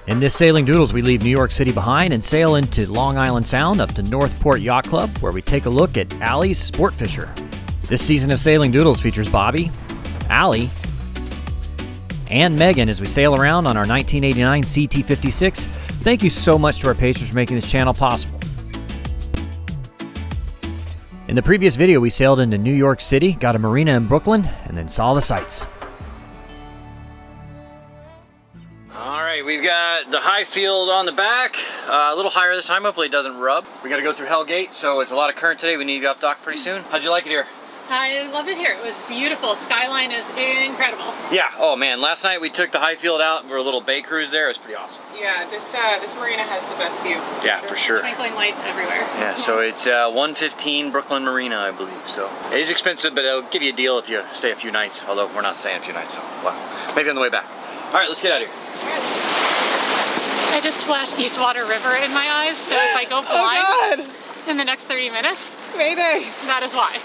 In this Sailing Doodles, we leave New York City behind and sail into Long Island Sound up to Northport Yacht Club, where we take a look at Allie's Sport Fisher. This season of Sailing Doodles features Bobby, Allie, and Megan as we sail around on our 1989 CT56. Thank you so much to our patrons for making this channel possible. In the previous video, we sailed into New York City, got a marina in Brooklyn, and then saw the sights. Alright, we've got the high field on the back, a little higher this time, hopefully it doesn't rub. We gotta go through Hell Gate, so it's a lot of current today, we need to get off dock pretty soon. How'd you like it here? I love it here. It was beautiful. Skyline is incredible. Yeah, oh man, last night we took the high field out for a little bay cruise there. It was pretty awesome. Yeah, this marina has the best view. Yeah, for sure. Twinkling lights everywhere. Yeah, so it's 115 Brooklyn Marina, I believe. So it is expensive, but it'll give you a deal if you stay a few nights, although we're not staying a few nights, so well, maybe on the way back. All right, let's get out of here. I just splashed Eastwater River in my eyes, so if I go blind in the next 30 minutes, Mayday! that is why.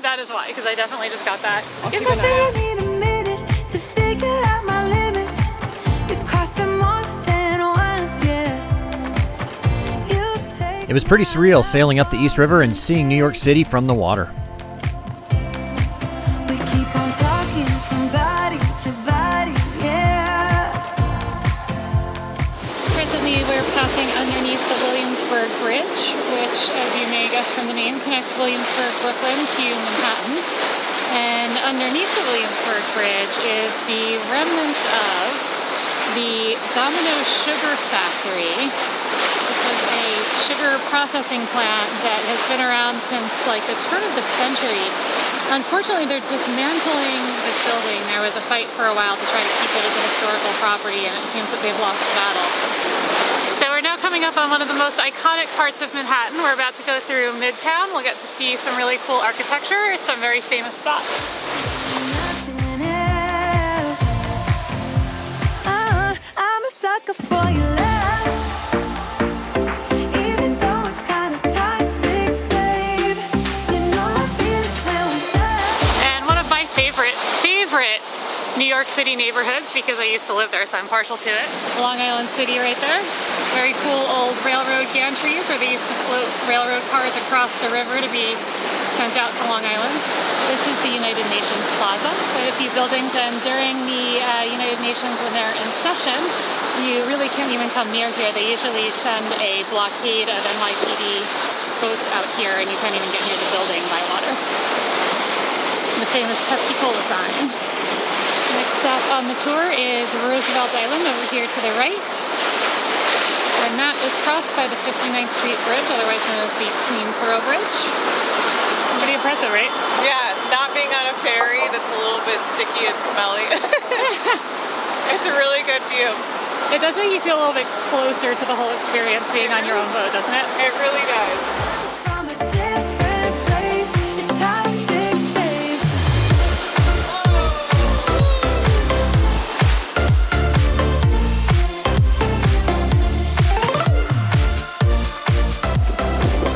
That is why, because I definitely just got that. It was pretty surreal sailing up the East River and seeing New York City from the water. We keep on talking from body to body, yeah. Presently, we're passing underneath the Williamsburg Bridge, which, as you may guess from the name, connects Williamsburg, Brooklyn to Manhattan. And underneath the Williamsburg Bridge is the remnants of the Domino sugar factory. This was a sugar processing plant that has been around since like the turn of the century. Unfortunately, they're dismantling this building. There was a fight for a while to try to keep it as a historical property, and it seems that they've lost the battle. So we're now coming up on one of the most iconic parts of Manhattan. We're about to go through Midtown. We'll get to see some really cool architecture, some very famous spots. I'm a sucker for your love, even though it's kind of toxic, babe. You know I feel it when we touch. And one of my favorite New York City neighborhoods, because I used to live there, so I'm partial to it. Long Island City right there. Very cool old railroad gantries where they used to float railroad cars across the river to be sent out to Long Island. This is the United Nations Plaza. Quite a few buildings, and during the United Nations, when they're in session, you really can't even come near here. They usually send a blockade of NYPD boats out here, and you can't even get near the building by water. The famous Pepsi Cola sign. Next stop on the tour is Roosevelt Island over here to the right. And that is crossed by the 59th Street Bridge, otherwise known as the Queensboro Bridge. Pretty impressive, right? Yeah, not being on a ferry that's a little bit sticky and smelly. It's a really good view. It does make you feel a little bit closer to the whole experience being on your own boat, doesn't it? It really does. From a different place, it's toxic, babe.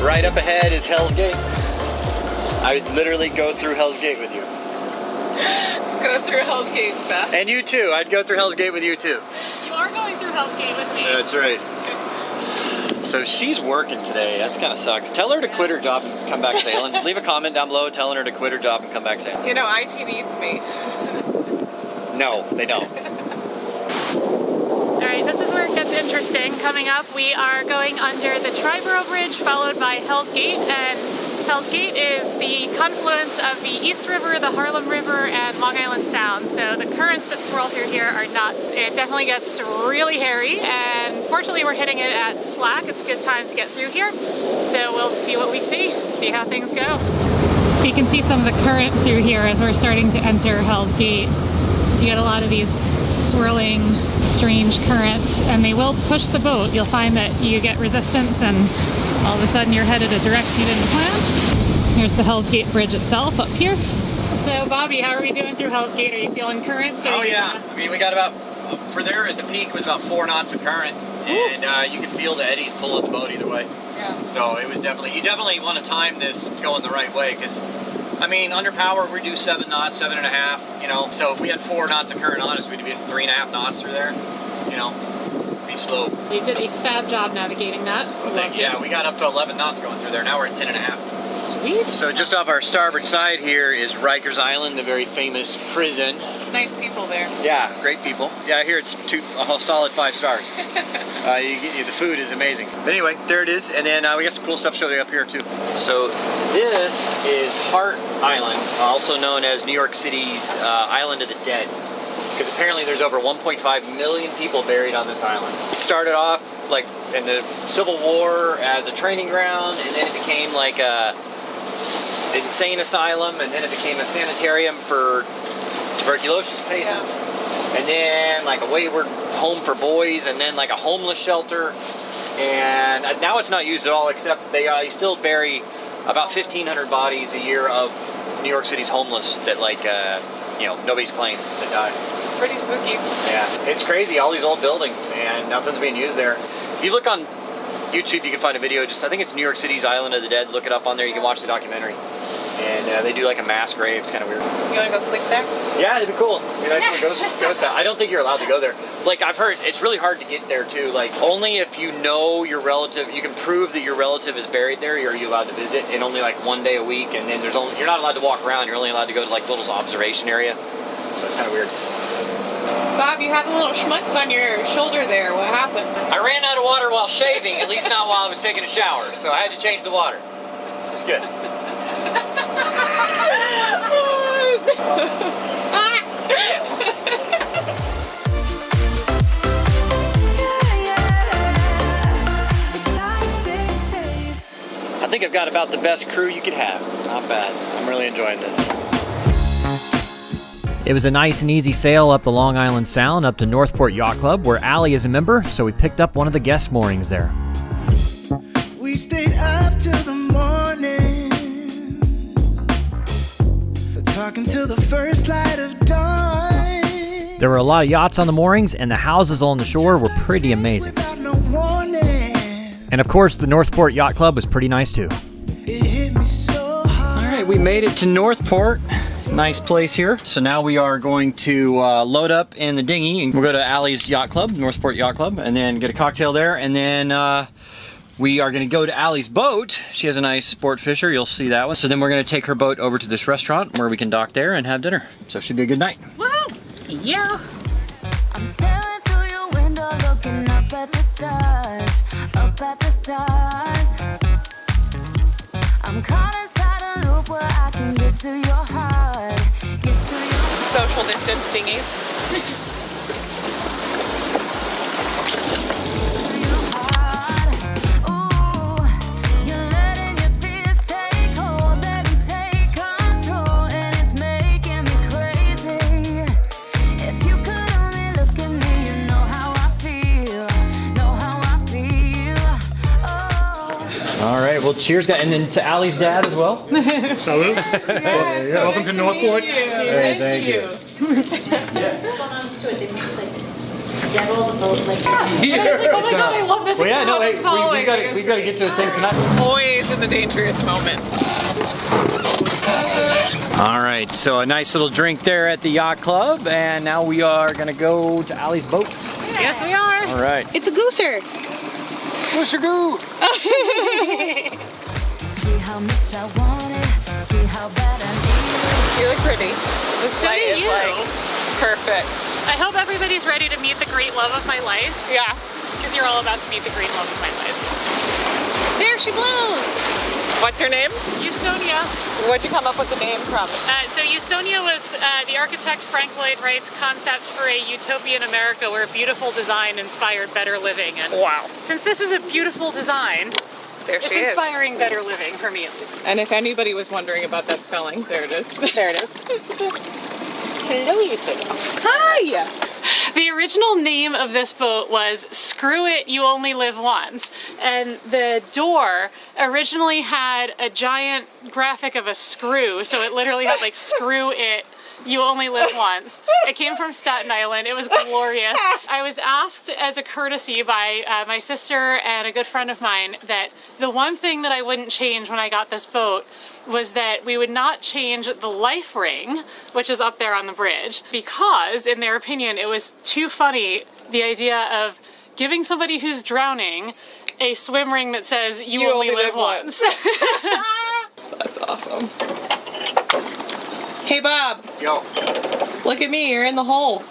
Right up ahead is Hell's Gate. I would literally go through Hell's Gate with you. Go through Hell's Gate, Beth. And you too. I'd go through Hell's Gate with you too. You are going through Hell's Gate with me. That's right. So she's working today. That kind of sucks. Tell her to quit her job and come back sailing. Leave a comment down below telling her to quit her job and come back sailing. You know, IT needs me. No, they don't. Alright, this is where it gets interesting. Coming up, we are going under the Triborough Bridge, followed by Hell's Gate, and Hell's Gate is the confluence of the East River, the Harlem River, and Long Island Sound. So the currents that swirl through here are nuts. It definitely gets really hairy, and fortunately we're hitting it at slack. It's a good time to get through here. So we'll see what we see how things go. So you can see some of the current through here as we're starting to enter Hell's Gate. You get a lot of these swirling, strange currents, and they will push the boat. You'll find that you get resistance and all of a sudden you're headed a direction you didn't plan. Here's the Hell's Gate Bridge itself up here. So Bobby, how are we doing through Hell's Gate? Are you feeling currents? Oh yeah, I mean we got about, for there at the peak was about 4 knots of current, and you could feel the eddies pulling the boat either way. Yeah. So it was definitely, you definitely want to time this going the right way, because I mean, under power, we do 7 knots, 7.5, you know. So if we had 4 knots of current on us, we'd be at 3.5 knots through there, you know. Be slope. You did a fab job navigating that. Yeah, we got up to 11 knots going through there. Now we're at 10 and a half. Sweet. So just off our starboard side here is Rikers Island, the very famous prison. Nice people there. Yeah, great people. Yeah, here it's a solid 5 stars. The food is amazing. But anyway, there it is. And then we got some cool stuff to show you up here too. So this is Hart Island, also known as New York City's Island of the Dead. Because apparently there's over 1.5 million people buried on this island. It started off like in the Civil War as a training ground, and then it became like a insane asylum, and then it became a sanitarium for tuberculosis patients, and then like a wayward home for boys, and then like a homeless shelter. And now it's not used at all, except they still bury about 1,500 bodies a year of New York City's homeless that nobody's claimed that died. Pretty spooky. Yeah, it's crazy, all these old buildings, and nothing's being used there. If you look on YouTube, you can find a video, I think it's New York City's Island of the Dead. Look it up on there, you can watch the documentary. And they do like a mass grave, it's kind of weird. You want to go sleep there? Yeah, it'd be cool. It'd be nice to go stuff. I don't think you're allowed to go there. Like, I've heard, it's really hard to get there too. Like, only if you know your relative, you can prove that your relative is buried there, are you allowed to visit, and only like 1 day a week, and then you're not allowed to walk around, you're only allowed to go to like little observation area. So it's kind of weird. Bob, you have a little schmutz on your shoulder there. What happened? I ran out of water while shaving, at least not while I was taking a shower, so I had to change the water. It's good. I think I've got about the best crew you could have. Not bad. I'm really enjoying this. It was a nice and easy sail up the Long Island Sound up to Northport Yacht Club, where Allie is a member, so we picked up one of the guest moorings there. We stayed up till the morning, talking till the first light of dawn. There were a lot of yachts on the moorings, and the houses along the shore were pretty amazing. Without no warning, And of course, the Northport Yacht Club was pretty nice too. it hit me so hard. All right, we made it to Northport. Nice place here. So now we are going to load up in the dinghy, and we'll go to Allie's Yacht Club, Northport Yacht Club, and then get a cocktail there, and then we are going to go to Allie's boat. She has a nice sport fisher, you'll see that one. So then we're going to take her boat over to this restaurant where we can dock there and have dinner. So it should be a good night. Woo! Yeah. I'm staring through your window, looking up at the stars, up at the stars. I'm caught inside a loop where I can get to your heart, get to your Social distance dinghies. heart. Ooh, you're letting your fears take hold, let them take control, and it's making me crazy. If you could only look at me, you know how I feel, know how I feel. Oh. All right, well, cheers, guys. And then to Allie's dad as well. Salute. Yes, so Welcome nice to Northport. meet you. Hey, Nice thank to you. meet Oh my god, I love this. Well, yeah, no, crowd hey, following. we've got to get to a thing tonight. Always in the dangerous moments. All right, so a nice little drink there at the yacht club, and now we are gonna go to Allie's boat. Yes, we are. All right. It's a gooser. Gooser goo. See how much I want it, see how bad I need You look pretty. This So light do is you. like perfect. I hope everybody's ready to meet the great love of my life, Yeah. because you're all about to meet the great love of my life. There she blows. What's her name? Usonia. Where'd you come up with the name from? So Usonia was the architect Frank Lloyd Wright's concept for a utopian America where beautiful design inspired better living. And Wow. since this is a beautiful design, There it's she is. inspiring better living for me at least. And if anybody was wondering about that spelling, there it is. There it is. Hello, Usonia. Hi! The original name of this boat was Screw It, You Only Live Once. And the door originally had a giant graphic of a screw, so it literally had like Screw It, You Only Live Once. It came from Staten Island. It was glorious. I was asked as a courtesy by my sister and a good friend of mine that the one thing that I wouldn't change when I got this boat was that we would not change the life ring, which is up there on the bridge, because in their opinion it was too funny, the idea of giving somebody who's drowning a swim ring that says you only live once. That's awesome. Hey, Bob. Yo. Look at me. You're in the hole.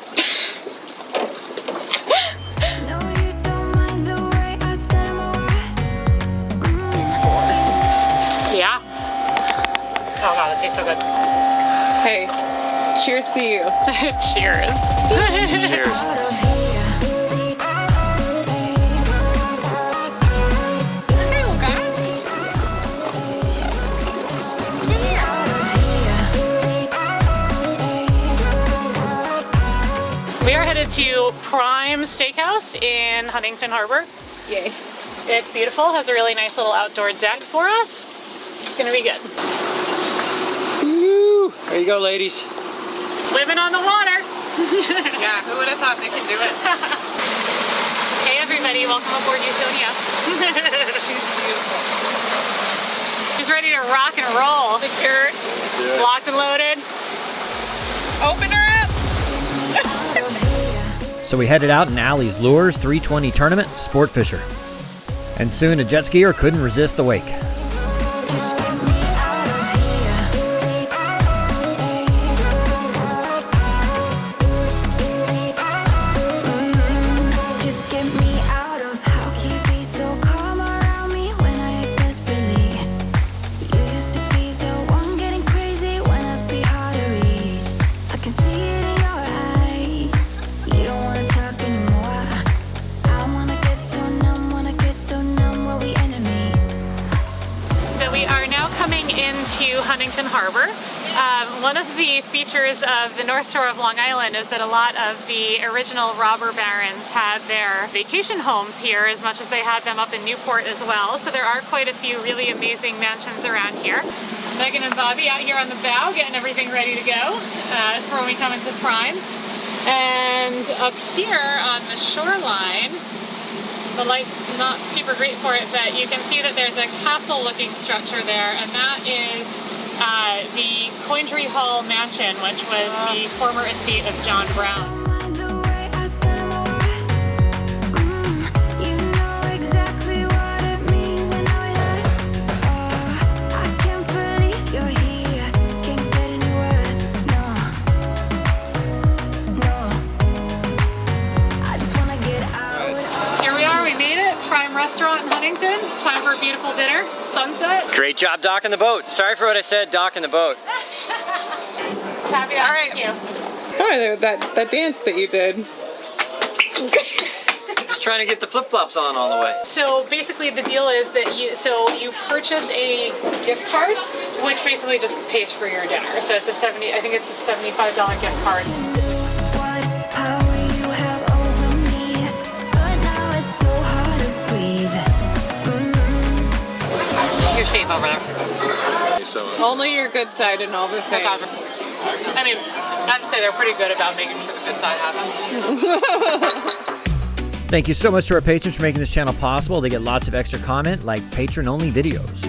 No, you don't mind the way I stutter my words. Yeah. Oh god, that tastes so good. Hey, cheers to you. Cheers. Cheers. Out of here. We are headed to Prime Steakhouse in Huntington Harbor. Yay. It's beautiful, has a really nice little outdoor deck for us. It's gonna be good. Woo. There you go, ladies. Living on the water. Yeah, who would have thought they could do it? Hey everybody, welcome aboard Usonia. She's beautiful. She's ready to rock and roll. Secured. Locked and loaded. Open her up. So we headed out in Allie's Luhrs 320 tournament, sport fisher. And soon a jet skier couldn't resist the wake. Just get me out of. How can you be so calm around me when I act desperately? You used to be the one getting crazy when I'd be hard to reach. I can see it in your eyes. You don't wanna talk anymore. I wanna get so numb, we'll be enemies. So we are now coming into Huntington Harbor. One of the features of the North Shore of Long Island is that a lot of the original robber barons had their vacation homes here as much as they had them up in Newport as well. So there are quite a few really amazing mansions around here. Megan and Bobby out here on the bow getting everything ready to go for when we come into Prime. And up here on the shoreline, the light's not super great for it, but you can see that there's a castle-looking structure there, and that is the Coindry Hall Mansion, which was the former estate of John Brown. Mind the way I stutter my words. You know exactly what it means and how it hurts. I can't believe you're here. Can't get any worse. No. I just wanna get out. Here we are, we made it. Prime Restaurant in Huntington. Time for a beautiful dinner. Sunset. Great job docking the boat. Sorry for what I said, docking the boat. Happy All right. Thank you. Oh, that dance that you did. Just trying to get the flip-flops on all the way. So basically the deal is that you purchase a gift card, which basically just pays for your dinner. So it's I think it's a $75 gift card. What power you have over me, but now it's so hard to breathe. You're safe over there. Only your good side and all the things. I mean, I have to say they're pretty good about making sure the good side happens. Thank you so much to our patrons for making this channel possible. They get lots of extra content like patron-only videos.